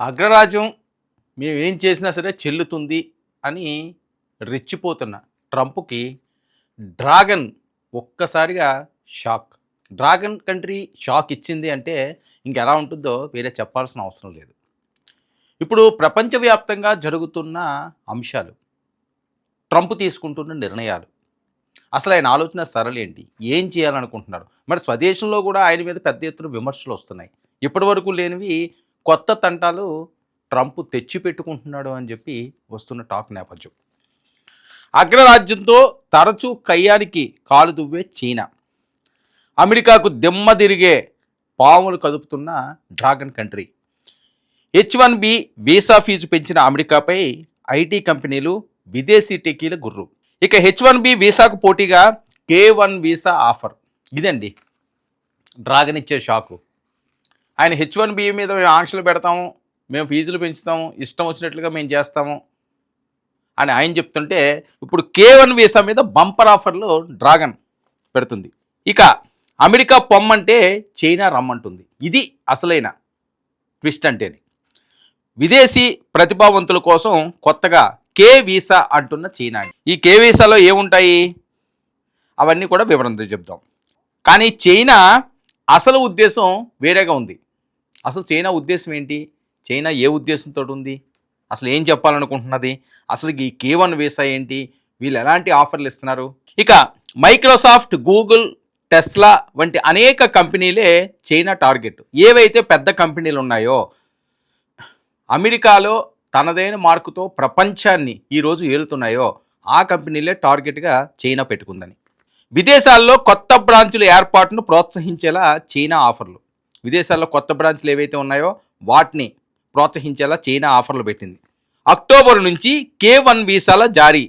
అగ్రరాజ్యం మేమేం చేసినా సరే చెల్లుతుంది అని రెచ్చిపోతున్న ట్రంప్‌కి డ్రాగన్ ఒక్కసారిగా షాక్. డ్రాగన్ కంట్రీ షాక్ ఇచ్చింది అంటే ఇంకెలా ఉంటుందో వేరే చెప్పాల్సిన అవసరం లేదు. ఇప్పుడు ప్రపంచవ్యాప్తంగా జరుగుతున్న అంశాలు, ట్రంప్ తీసుకుంటున్న నిర్ణయాలు, అసలు ఆయన ఆలోచన సరళేంటి? ఏం చేయాలనుకుంటున్నారు? మరి స్వదేశంలో కూడా ఆయన మీద పెద్ద ఎత్తున విమర్శలు వస్తున్నాయి. ఇప్పటివరకు లేనివి కొత్త తంటాలు ట్రంప్ తెచ్చిపెట్టుకుంటున్నాడు అని చెప్పి వస్తున్న టాక్ నేపథ్యం. అగ్రరాజ్యంతో తరచూ కయ్యానికి కాలు దువ్వే చైనా, అమెరికాకు దిమ్మ తిరిగే పాములు కదుపుతున్న dragon country, H1B visa fee పెంచిన అమెరికాపై ఐటీ కంపెనీలు, విదేశీ టెకీల గుర్రు. ఇక H1B వీసాకు పోటీగా K1 వీసా ఆఫర్. ఇదండి డ్రాగన్ ఇచ్చే షాకు. ఆయన H1B మీద మేము ఆంక్షలు పెడతాము, మేము ఫీజులు పెంచుతాము, ఇష్టం వచ్చినట్లుగా మేము చేస్తాము అని ఆయన చెప్తుంటే, ఇప్పుడు K1 వీసా మీద బంపర్ ఆఫర్లు డ్రాగన్ పెడుతుంది. ఇక అమెరికా పొమ్మంటే చైనా రమ్మంటుంది. ఇది అసలైన ట్విస్ట్ అంటేనే. విదేశీ ప్రతిభావంతుల కోసం కొత్తగా కే వీసా అంటున్న చైనా. ఈ కే వీసాలో ఏముంటాయి అవన్నీ కూడా వివరంతో చెప్దాం. కానీ చైనా అసలు ఉద్దేశం వేరేగా ఉంది. అసలు చైనా ఉద్దేశం ఏంటి? చైనా ఏ ఉద్దేశంతో ఉంది? అసలు ఏం చెప్పాలనుకుంటున్నది? అసలు ఈ K1 వీసా ఏంటి? వీళ్ళు ఎలాంటి ఆఫర్లు ఇస్తున్నారు? ఇక మైక్రోసాఫ్ట్, గూగుల్, టెస్లా వంటి అనేక కంపెనీలే చైనా టార్గెట్. ఏవైతే పెద్ద కంపెనీలు ఉన్నాయో, అమెరికాలో తనదైన మార్కుతో ప్రపంచాన్ని ఈరోజు ఏలుతున్నాయో ఆ కంపెనీలే టార్గెట్గా చైనా పెట్టుకుందని. విదేశాల్లో కొత్త బ్రాంచుల ఏర్పాటును ప్రోత్సహించేలా చైనా ఆఫర్లు. విదేశాల్లో కొత్త బ్రాంచ్లు ఏవైతే ఉన్నాయో వాటిని ప్రోత్సహించేలా చైనా ఆఫర్లు పెట్టింది. అక్టోబర్ నుంచి K1 వీసాల జారీ.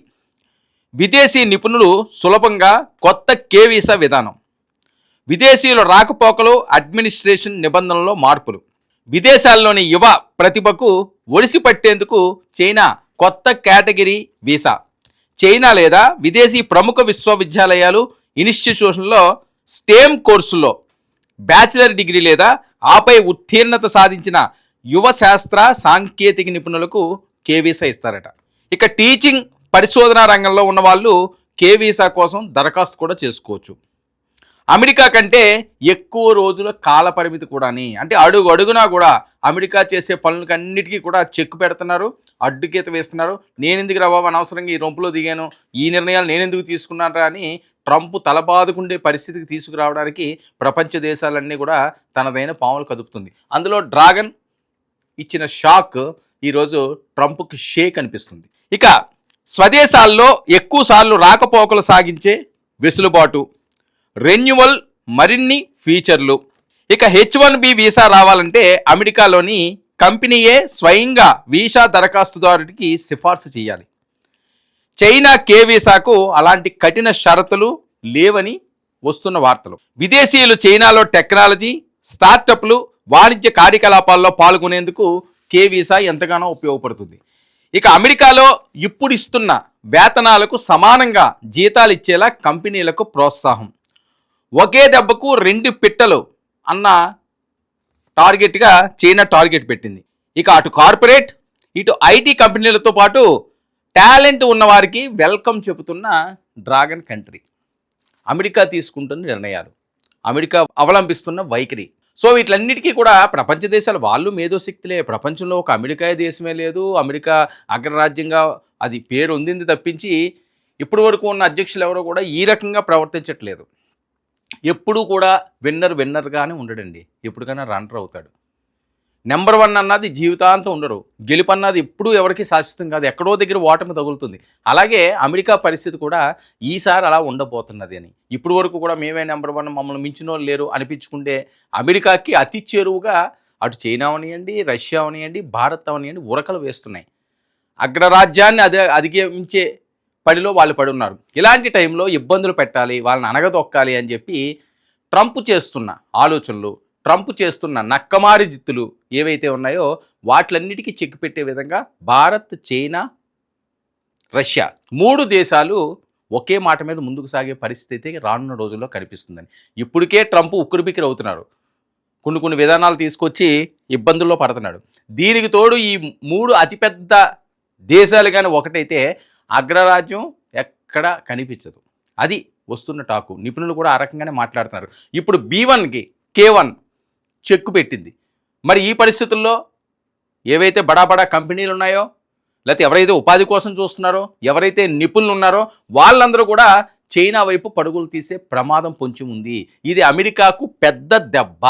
విదేశీ నిపుణులు సులభంగా కొత్త K వీసా విధానం. విదేశీయుల రాకపోకలు, అడ్మినిస్ట్రేషన్ నిబంధనల్లో మార్పులు. విదేశాల్లోని యువ ప్రతిభకు ఒడిసి పట్టేందుకు చైనా కొత్త కేటగిరీ వీసా. చైనా లేదా విదేశీ ప్రముఖ విశ్వవిద్యాలయాలు, ఇన్స్టిట్యూషన్లో స్టెమ్ కోర్సుల్లో బ్యాచిలర్ డిగ్రీ లేదా ఆపై ఉత్తీర్ణత సాధించిన యువ శాస్త్ర సాంకేతిక నిపుణులకు కే వీసా ఇస్తారట. ఇక టీచింగ్, పరిశోధన రంగంలో ఉన్న వాళ్ళు కే వీసా కోసం దరఖాస్తు కూడా చేసుకోవచ్చు. అమెరికా కంటే ఎక్కువ రోజుల కాల పరిమితి కూడాని, అంటే అడుగు అడుగునా కూడా అమెరికా చేసే పనులకన్నిటికీ కూడా చెక్ పెడుతున్నారు, అడ్డుగీత వేస్తున్నారు. నేను ఎందుకు రా బాబు అనవసరంగా ఈ రొంపులో దిగాను, ఈ నిర్ణయాలు నేను ఎందుకు తీసుకున్నారా అని ట్రంప్ తలబాదుకుండే పరిస్థితికి తీసుకురావడానికి ప్రపంచ దేశాలన్నీ కూడా తనదైన పాములు కదుపుతుంది. అందులో డ్రాగన్ ఇచ్చిన షాక్ ఈరోజు ట్రంప్కి షేక్ అనిపిస్తుంది. ఇక స్వదేశాల్లో ఎక్కువ సార్లు రాకపోకలు సాగించే వెసులుబాటు, రెన్యువల్, మరిన్ని ఫీచర్లు. ఇక H1B వీసా రావాలంటే అమెరికాలోని కంపెనీయే స్వయంగా వీసా దరఖాస్తుదారుడికి సిఫార్సు చేయాలి. చైనా కే వీసాకు అలాంటి కఠిన షరతులు లేవని వస్తున్న వార్తలు. విదేశీయులు చైనాలో టెక్నాలజీ, స్టార్టప్లు, వాణిజ్య కార్యకలాపాల్లో పాల్గొనేందుకు కే వీసా ఎంతగానో ఉపయోగపడుతుంది. ఇక అమెరికాలో ఇప్పుడు ఇస్తున్న వేతనాలకు సమానంగా జీతాలు ఇచ్చేలా కంపెనీలకు ప్రోత్సాహం. ఒకే దెబ్బకు 2 పిట్టలు అన్న టార్గెట్గా చైనా టార్గెట్ పెట్టింది. ఇక అటు కార్పొరేట్, ఇటు ఐటీ కంపెనీలతో పాటు టాలెంట్ ఉన్నవారికి వెల్కమ్ చెబుతున్న డ్రాగన్ కంట్రీ. అమెరికా తీసుకుంటున్న నిర్ణయాలు, అమెరికా అవలంబిస్తున్న వైఖరి. సో వీటిలన్నిటికీ కూడా ప్రపంచ దేశాలు వాళ్ళు మేధోశక్తులే. ప్రపంచంలో ఒక అమెరికా దేశమే లేదు. అమెరికా అగ్రరాజ్యంగా అది పేరు పొందింది తప్పించి ఇప్పటి వరకు ఉన్న అధ్యక్షులు ఎవరో కూడా ఈ రకంగా ప్రవర్తించట్లేదు. ఎప్పుడూ కూడా విన్నర్గానే ఉండడండి. ఎప్పటికైనా రన్నర్ అవుతాడు. నెంబర్ 1 అన్నది జీవితాంతం ఉండరు. గెలుపు అన్నది ఎప్పుడూ ఎవరికి శాశ్వతం కాదు. ఎక్కడో దగ్గర ఓటమి తగులుతుంది. అలాగే అమెరికా పరిస్థితి కూడా ఈసారి అలా ఉండబోతున్నది అని. ఇప్పటి వరకు కూడా మేమే నెంబర్ 1, మమ్మల్ని మించిన వాళ్ళు లేరు అనిపించుకుంటే అమెరికాకి అతి చేరువుగా అటు చైనా అవనియండి, రష్యా అవనియండి, భారత్ అవనియండి ఉరకలు వేస్తున్నాయి. అగ్రరాజ్యాన్ని అధిగమించే పనిలో వాళ్ళు పడి ఉన్నారు. ఇలాంటి టైంలో ఇబ్బందులు పెట్టాలి, వాళ్ళని అనగదొక్కాలి అని చెప్పి ట్రంప్ చేస్తున్న ఆలోచనలు, ట్రంప్ చేస్తున్న నక్కమారి జిత్తులు ఏవైతే ఉన్నాయో వాటిలన్నిటికీ చెక్ పెట్టే విధంగా భారత్, చైనా, రష్యా 3 దేశాలు ఒకే మాట మీద ముందుకు సాగే పరిస్థితి రానున్న రోజుల్లో కనిపిస్తుందని. ఇప్పటికే ట్రంప్ ఉక్కిరిబిక్కిరి అవుతున్నారు. కొన్ని విధానాలు తీసుకొచ్చి ఇబ్బందుల్లో పడుతున్నాడు. దీనికి తోడు ఈ 3 అతిపెద్ద దేశాలు కానీ ఒకటైతే అగ్రరాజ్యం ఎక్కడ కనిపించదు. అది వస్తున్న టాకు. నిపుణులు కూడా ఆ రకంగానే మాట్లాడుతున్నారు. ఇప్పుడు B1కి K1 చెక్కు పెట్టింది. మరి ఈ పరిస్థితుల్లో ఏవైతే బడా కంపెనీలు ఉన్నాయో, లేకపోతే ఎవరైతే ఉపాధి కోసం చూస్తున్నారో, ఎవరైతే నిపుణులు ఉన్నారో వాళ్ళందరూ కూడా చైనా వైపు పరుగులు తీసే ప్రమాదం పొంచి ఉంది. ఇది అమెరికాకు పెద్ద దెబ్బ.